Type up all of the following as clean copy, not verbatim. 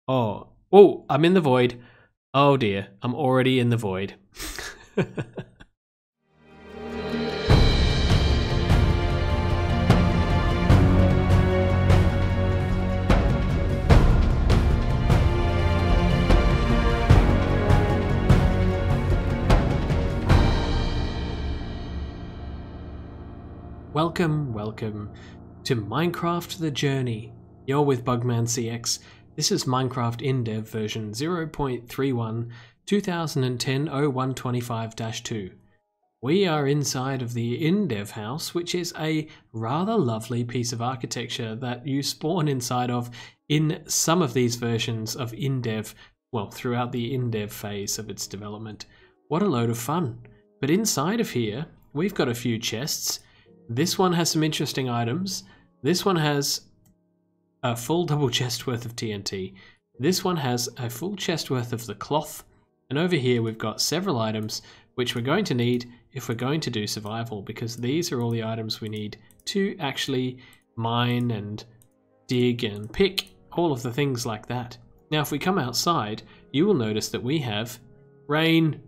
Oh, I'm in the void. Oh dear, I'm already in the void. Welcome to Minecraft The Journey. You're with Bugman CX. This is Minecraft InDev version 0.31 2010-0125-2. We are inside of the InDev house, which is a rather lovely piece of architecture that you spawn inside of in some of these versions of InDev, well, throughout the InDev phase of its development. What a load of fun. But inside of here, we've got a few chests. This one has some interesting items. This one has a full double chest worth of TNT. This one has a full chest worth of the cloth. And over here we've got several items which we're going to need if we're going to do survival, because these are all the items we need to actually mine and dig and pick, all of the things like that. Now if we come outside, you will notice that we have rain.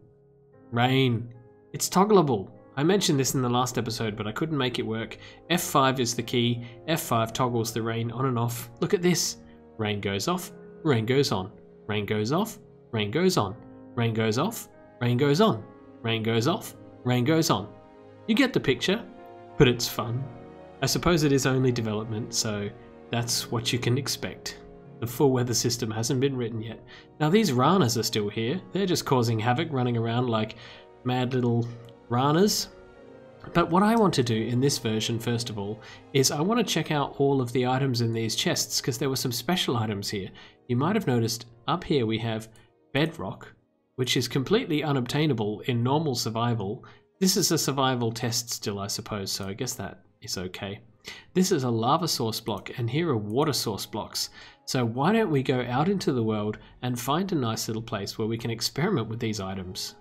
Rain. It's toggleable. I mentioned this in the last episode, but I couldn't make it work. F5 is the key. F5 toggles the rain on and off. Look at this. Rain goes off, rain goes on. Rain goes off, rain goes on. Rain goes off, rain goes on. Rain goes off, rain goes on. You get the picture, but it's fun. I suppose it is only development, so that's what you can expect. The full weather system hasn't been written yet. Now these Ranas are still here. They're just causing havoc, running around like mad little Ranas. But what I want to do in this version, first of all, is I want to check out all of the items in these chests, because there were some special items here. You might have noticed up here we have bedrock, which is completely unobtainable in normal survival. This is a survival test still, I suppose, so I guess that is okay. This is a lava source block, and here are water source blocks. So why don't we go out into the world and find a nice little place where we can experiment with these items.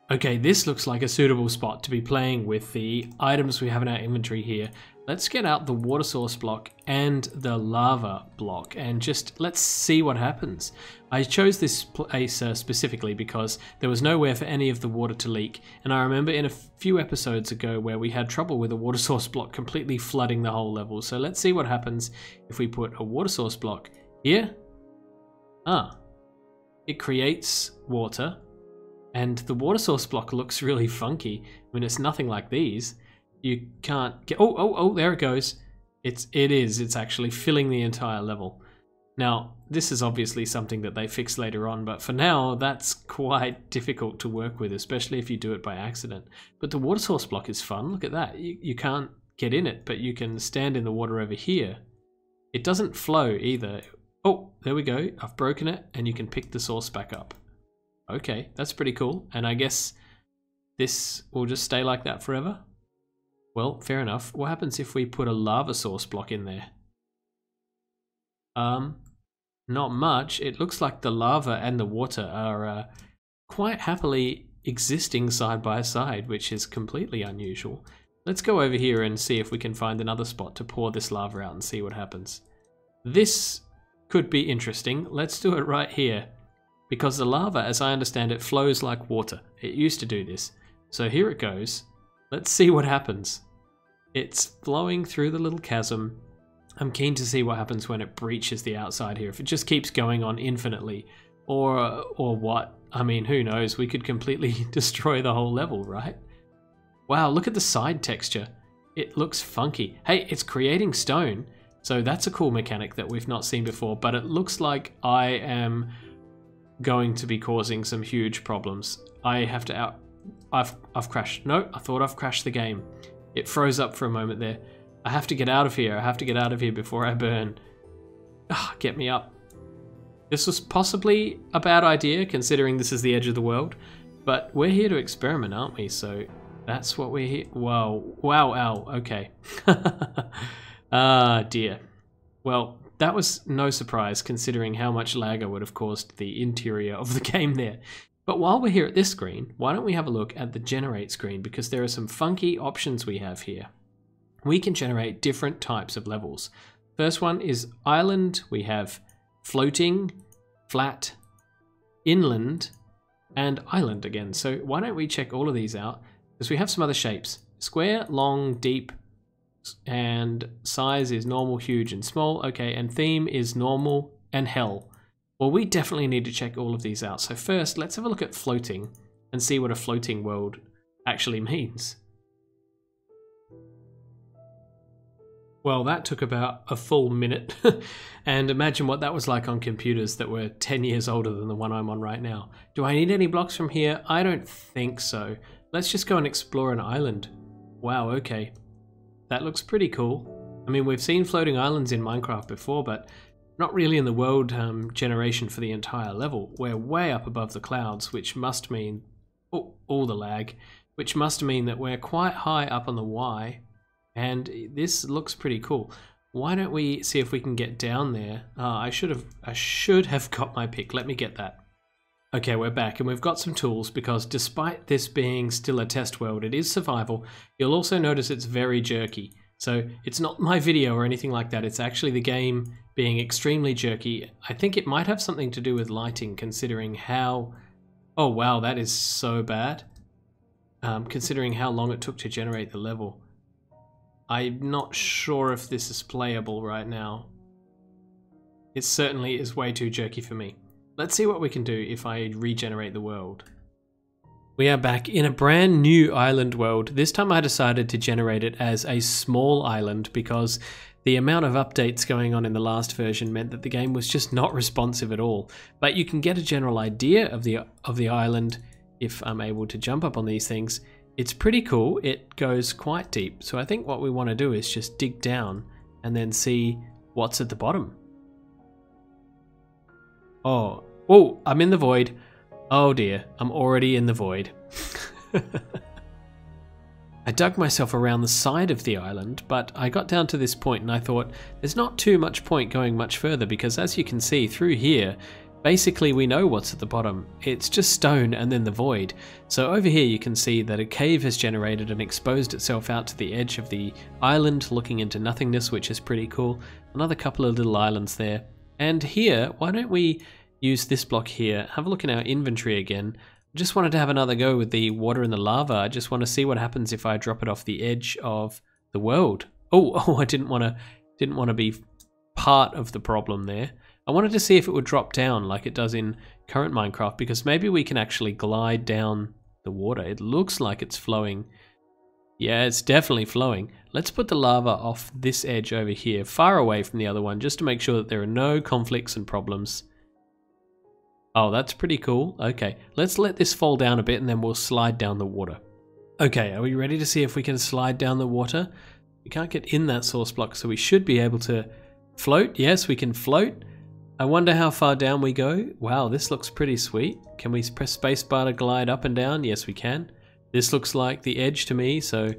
Okay, this looks like a suitable spot to be playing with the items we have in our inventory here. Let's get out the water source block and the lava block and just let's see what happens. I chose this place specifically because there was nowhere for any of the water to leak, and I remember in a few episodes ago where we had trouble with a water source block completely flooding the whole level. So let's see what happens if we put a water source block here. It creates water. And the water source block looks really funky. I mean, it's nothing like these. You can't get... Oh, there it goes. It's actually filling the entire level. Now, this is obviously something that they fix later on, but for now, that's quite difficult to work with, especially if you do it by accident. But the water source block is fun. Look at that. You can't get in it, but you can stand in the water over here. It doesn't flow either. Oh, there we go. I've broken it, and you can pick the source back up. Okay, that's pretty cool. And I guess this will just stay like that forever? Well, fair enough. What happens if we put a lava source block in there? Not much. It looks like the lava and the water are quite happily existing side by side, which is completely unusual. Let's go over here and see if we can find another spot to pour this lava out and see what happens. This could be interesting. Let's do it right here. Because the lava, as I understand it, flows like water. It used to do this. So here it goes. Let's see what happens. It's flowing through the little chasm. I'm keen to see what happens when it breaches the outside here. If it just keeps going on infinitely. Or what? I mean, who knows? We could completely destroy the whole level, right? Wow, look at the side texture. It looks funky. Hey, it's creating stone. So that's a cool mechanic that we've not seen before. But it looks like I am going to be causing some huge problems. I have to I've crashed. No, I thought I've crashed the game. It froze up for a moment there. I have to get out of here. I have to get out of here before I burn. Get me up. This was possibly a bad idea considering this is the edge of the world, but we're here to experiment, aren't we? So that's what we're here. Whoa. Wow, ow. Okay. Dear. Well, that was no surprise considering how much lag I would have caused the interior of the game there. But while we're here at this screen, why don't we have a look at the generate screen, because there are some funky options we have here. We can generate different types of levels. First one is island. We have floating, flat, inland, and island again. So why don't we check all of these out? Because we have some other shapes. Square, long, deep, and size is normal, huge, and small. Okay, and theme is normal and hell. Well, we definitely need to check all of these out. So first, let's have a look at floating and see what a floating world actually means. Well, that took about a full minute. And imagine what that was like on computers that were 10 years older than the one I'm on right now. Do I need any blocks from here? I don't think so. Let's just go and explore an island. Wow, okay. That looks pretty cool. I mean, we've seen floating islands in Minecraft before, but not really in the world generation for the entire level. We're way up above the clouds, which must mean... oh, all the lag. Which must mean that we're quite high up on the Y. And this looks pretty cool. Why don't we see if we can get down there? I should have got my pick. Let me get that. Okay, we're back and we've got some tools because despite this being still a test world, it is survival. You'll also notice it's very jerky. So it's not my video or anything like that. It's actually the game being extremely jerky. I think it might have something to do with lighting, considering how... oh wow, that is so bad. Considering how long it took to generate the level. I'm not sure if this is playable right now. It certainly is way too jerky for me. Let's see what we can do if I regenerate the world. We are back in a brand new island world. This time I decided to generate it as a small island because the amount of updates going on in the last version meant that the game was just not responsive at all. But you can get a general idea of the island if I'm able to jump up on these things. It's pretty cool. It goes quite deep. So I think what we want to do is just dig down and then see what's at the bottom. Oh, I'm in the void. Oh dear, I'm already in the void. I dug myself around the side of the island, but I got down to this point and I thought there's not too much point going much further because as you can see through here, basically we know what's at the bottom. It's just stone and then the void. So over here you can see that a cave has generated and exposed itself out to the edge of the island looking into nothingness, which is pretty cool. Another couple of little islands there. And here, why don't we use this block here, have a look in our inventory again. I just wanted to have another go with the water and the lava. I just want to see what happens if I drop it off the edge of the world. I didn't want to be part of the problem there. I wanted to see if it would drop down like it does in current Minecraft, because maybe we can actually glide down the water. It looks like it's flowing. Yeah, it's definitely flowing. Let's put the lava off this edge over here, far away from the other one, just to make sure that there are no conflicts and problems. Oh, that's pretty cool. Okay, let's let this fall down a bit and then we'll slide down the water. Okay, are we ready to see if we can slide down the water? We can't get in that source block, so we should be able to float. Yes, we can float. I wonder how far down we go. Wow, this looks pretty sweet. Can we press spacebar to glide up and down? Yes, we can. This looks like the edge to me, so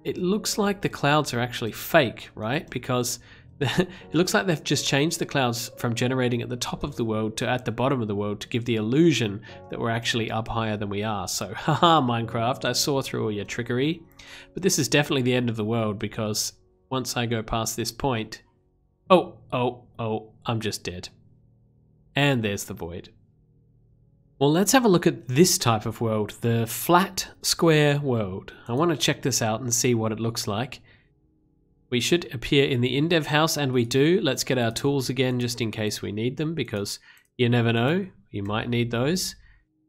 it looks like the clouds are actually fake, right? Because it looks like they've just changed the clouds from generating at the top of the world to at the bottom of the world to give the illusion that we're actually up higher than we are. So, haha, Minecraft, I saw through all your trickery. But this is definitely the end of the world because once I go past this point... Oh, I'm just dead. And there's the void. Well, let's have a look at this type of world, the flat square world. I want to check this out and see what it looks like. We should appear in the InDev house, and we do. Let's get our tools again just in case we need them, because you never know, you might need those.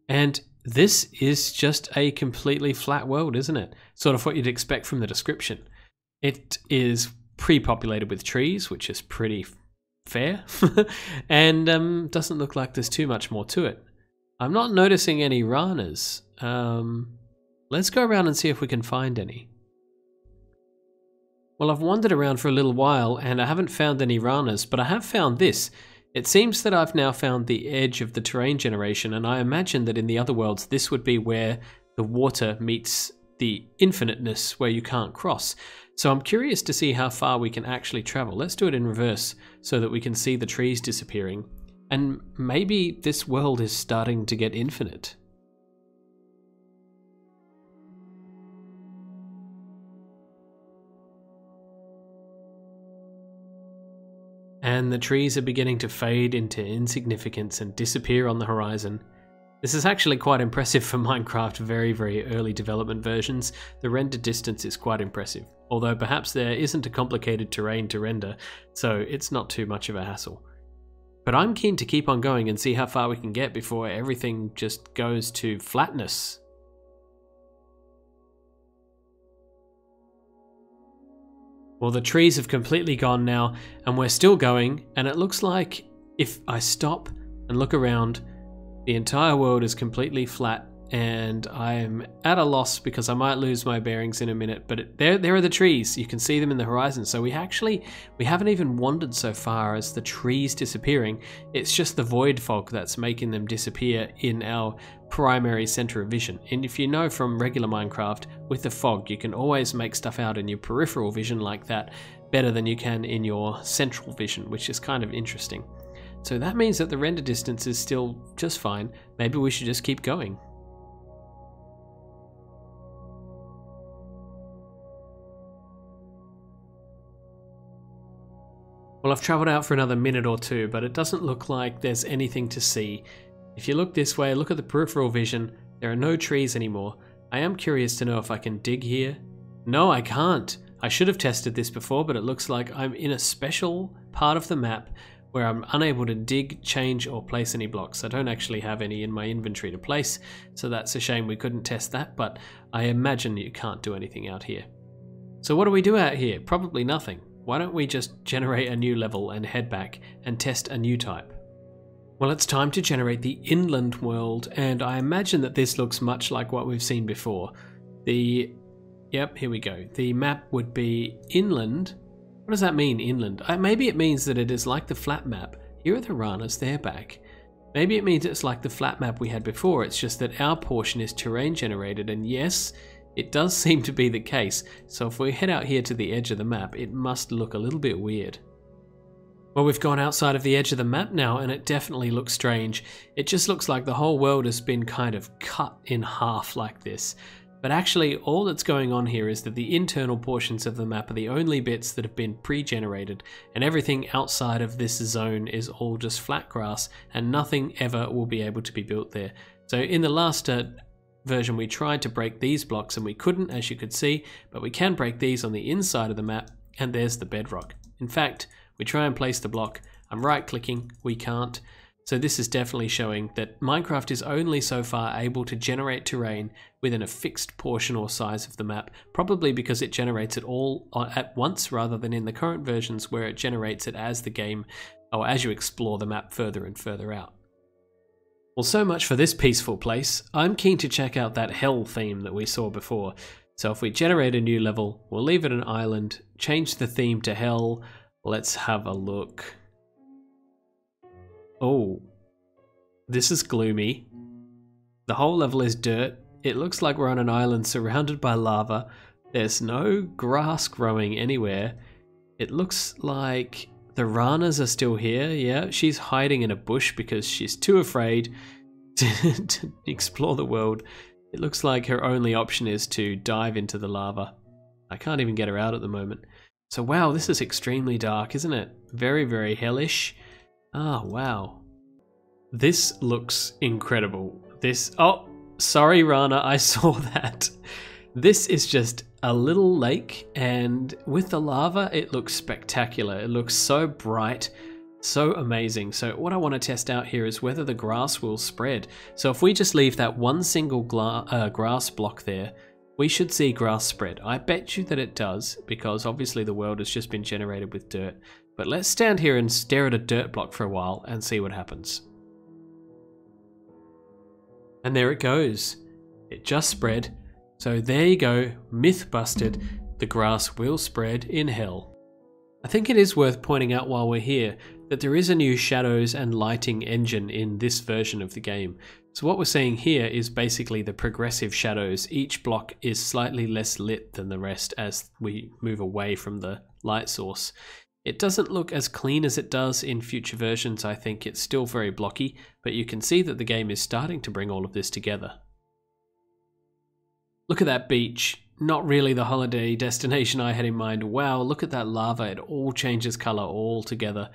And this is just a completely flat world, isn't it? Sort of what you'd expect from the description. It is pre-populated with trees, which is pretty fair, and doesn't look like there's too much more to it. I'm not noticing any ranas. Let's go around and see if we can find any. Well, I've wandered around for a little while and I haven't found any ranas, but I have found this. It seems that I've now found the edge of the terrain generation, and I imagine that in the other worlds this would be where the water meets the infiniteness where you can't cross. So I'm curious to see how far we can actually travel. Let's do it in reverse so that we can see the trees disappearing. And maybe this world is starting to get infinite. and the trees are beginning to fade into insignificance and disappear on the horizon. This is actually quite impressive for Minecraft very, very early development versions. The render distance is quite impressive, although perhaps there isn't a complicated terrain to render, so it's not too much of a hassle. But I'm keen to keep on going and see how far we can get before everything just goes to flatness. Well, the trees have completely gone now, and we're still going, and it looks like if I stop and look around, the entire world is completely flat, and I'm at a loss because I might lose my bearings in a minute, but there are the trees. You can see them in the horizon, so we haven't even wandered so far as the trees disappearing. It's just the void fog that's making them disappear in our primary center of vision. And if you know from regular Minecraft, with the fog you can always make stuff out in your peripheral vision like that better than you can in your central vision, which is kind of interesting. So that means that the render distance is still just fine. Maybe we should just keep going. Well, I've travelled out for another minute or two, but it doesn't look like there's anything to see. If you look this way, look at the peripheral vision, there are no trees anymore. I am curious to know if I can dig here. No, I can't. I should have tested this before, but it looks like I'm in a special part of the map where I'm unable to dig, change, or place any blocks. I don't actually have any in my inventory to place, so that's a shame we couldn't test that, but I imagine you can't do anything out here. So what do we do out here? Probably nothing. Why don't we just generate a new level and head back and test a new type? Well, it's time to generate the inland world, and I imagine that this looks much like what we've seen before. Yep, here we go. The map would be inland. What does that mean, inland? Maybe it means that it is like the flat map. Here are the Ranas, they're back. Maybe it means it's like the flat map we had before, it's just that our portion is terrain generated, and yes, it does seem to be the case. So if we head out here to the edge of the map, it must look a little bit weird. Well, we've gone outside of the edge of the map now, and it definitely looks strange. It just looks like the whole world has been kind of cut in half like this. But actually, all that's going on here is that the internal portions of the map are the only bits that have been pre-generated, and everything outside of this zone is all just flat grass, and nothing ever will be able to be built there. So in the last version, we tried to break these blocks, and we couldn't, as you could see, but we can break these on the inside of the map, and there's the bedrock. In fact, we try and place the block, I'm right-clicking, we can't. So this is definitely showing that Minecraft is only so far able to generate terrain within a fixed portion or size of the map, probably because it generates it all at once rather than in the current versions where it generates it as the game, or as you explore the map further and further out. Well, so much for this peaceful place. I'm keen to check out that hell theme that we saw before. So if we generate a new level, we'll leave it an island, change the theme to hell. Let's have a look. Oh, this is gloomy. The whole level is dirt. It looks like we're on an island surrounded by lava. There's no grass growing anywhere. It looks like the Ranas are still here. Yeah, she's hiding in a bush because she's too afraid to explore the world. It looks like her only option is to dive into the lava. I can't even get her out at the moment. So wow, this is extremely dark, isn't it? Very, very hellish. Ah, wow. This looks incredible. Oh, sorry Rana, I saw that. This is just a little lake, and with the lava, it looks spectacular. It looks so bright, so amazing. So what I want to test out here is whether the grass will spread. So if we just leave that one single grass block there, we should see grass spread. I bet you that it does, because obviously the world has just been generated with dirt. But let's stand here and stare at a dirt block for a while and see what happens. And there it goes. It just spread. So there you go, myth busted. The grass will spread in hell. I think it is worth pointing out while we're here that there is a new shadows and lighting engine in this version of the game. So what we're seeing here is basically the progressive shadows. Each block is slightly less lit than the rest as we move away from the light source. It doesn't look as clean as it does in future versions. I think it's still very blocky, but you can see that the game is starting to bring all of this together. Look at that beach. Not really the holiday destination I had in mind. Wow, look at that lava. It all changes color all together.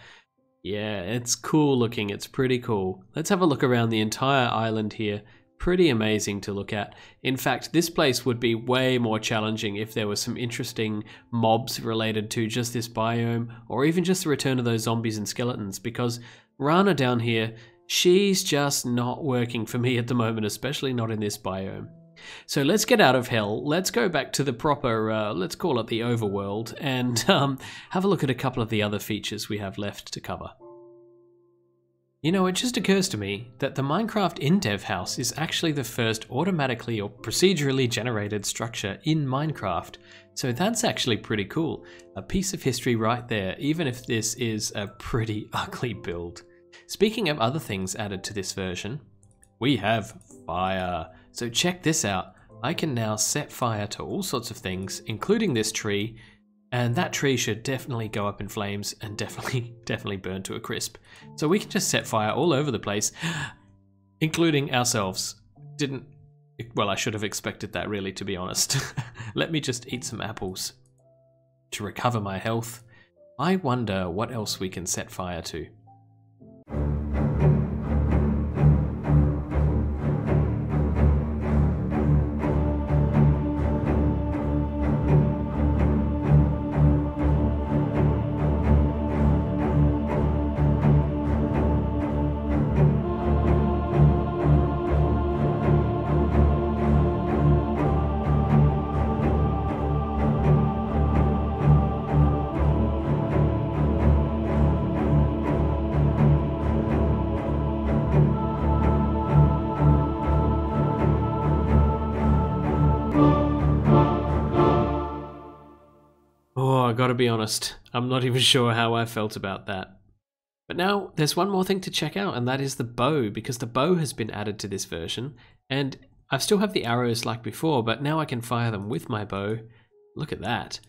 Yeah, it's cool looking. It's pretty cool. Let's have a look around the entire island here. Pretty amazing to look at. In fact, this place would be way more challenging if there were some interesting mobs related to just this biome, or even just the return of those zombies and skeletons, because Rana down here, she's just not working for me at the moment, especially not in this biome. So let's get out of hell, let's go back to the proper, let's call it the overworld, and have a look at a couple of the other features we have left to cover. You know, it just occurs to me that the Minecraft in-dev house is actually the first automatically or procedurally generated structure in Minecraft. So that's actually pretty cool. A piece of history right there, even if this is a pretty ugly build. Speaking of other things added to this version, we have fire. So check this out. I can now set fire to all sorts of things, including this tree, and that tree should definitely go up in flames and definitely burn to a crisp. So we can just set fire all over the place, including ourselves. Well, I should have expected that really, to be honest. Let me just eat some apples to recover my health. I wonder what else we can set fire to. I gotta be honest, I'm not even sure how I felt about that. But now there's one more thing to check out, and that is the bow, because the bow has been added to this version, and I still have the arrows like before, but now I can fire them with my bow. Look at that.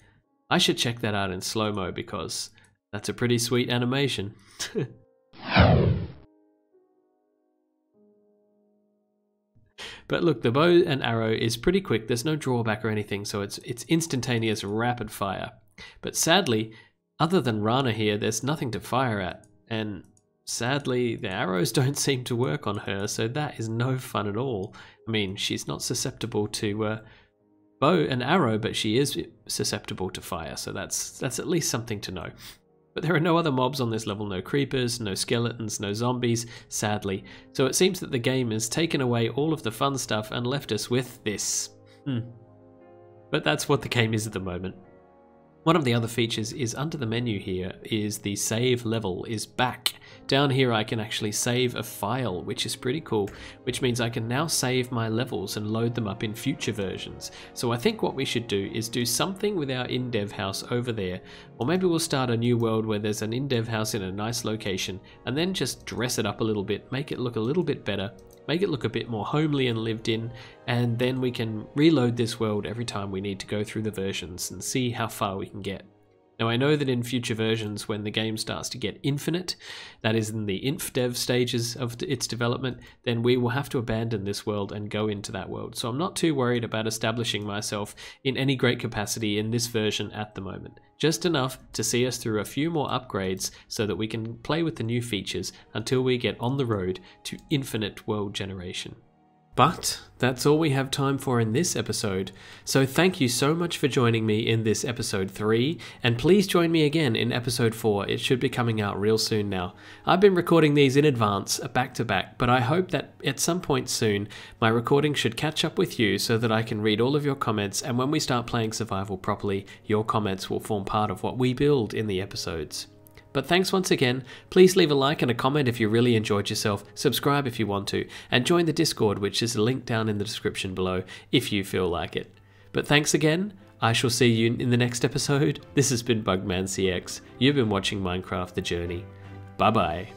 I should check that out in slow-mo because that's a pretty sweet animation. But look, the bow and arrow is pretty quick, there's no drawback or anything, so it's instantaneous rapid fire. But sadly, other than Rana here, there's nothing to fire at, and sadly the arrows don't seem to work on her, so that is no fun at all. I mean, she's not susceptible to bow and arrow, but she is susceptible to fire, so that's at least something to know. But there are no other mobs on this level, no creepers, no skeletons, no zombies, sadly. So it seems that the game has taken away all of the fun stuff and left us with this. But that's what the game is at the moment. One of the other features is under the menu here is the save level is back. Down here I can actually save a file, which is pretty cool, which means I can now save my levels and load them up in future versions. So I think what we should do is do something with our in-dev house over there, or maybe we'll start a new world where there's an in-dev house in a nice location, and then just dress it up a little bit, make it look a little bit better, make it look a bit more homely and lived in, and then we can reload this world every time we need to go through the versions and see how far we can get. Now I know that in future versions, when the game starts to get infinite, that is in the inf-dev stages of its development, then we will have to abandon this world and go into that world. So I'm not too worried about establishing myself in any great capacity in this version at the moment. Just enough to see us through a few more upgrades so that we can play with the new features until we get on the road to infinite world generation. But that's all we have time for in this episode, so thank you so much for joining me in this episode 3, and please join me again in episode 4, it should be coming out real soon now. I've been recording these in advance, back to back, but I hope that at some point soon, my recording should catch up with you so that I can read all of your comments, and when we start playing survival properly, your comments will form part of what we build in the episodes. But thanks once again, please leave a like and a comment if you really enjoyed yourself, subscribe if you want to, and join the Discord, which is linked down in the description below if you feel like it. But thanks again, I shall see you in the next episode. This has been Bugman CX, you've been watching Minecraft The Journey. Bye bye.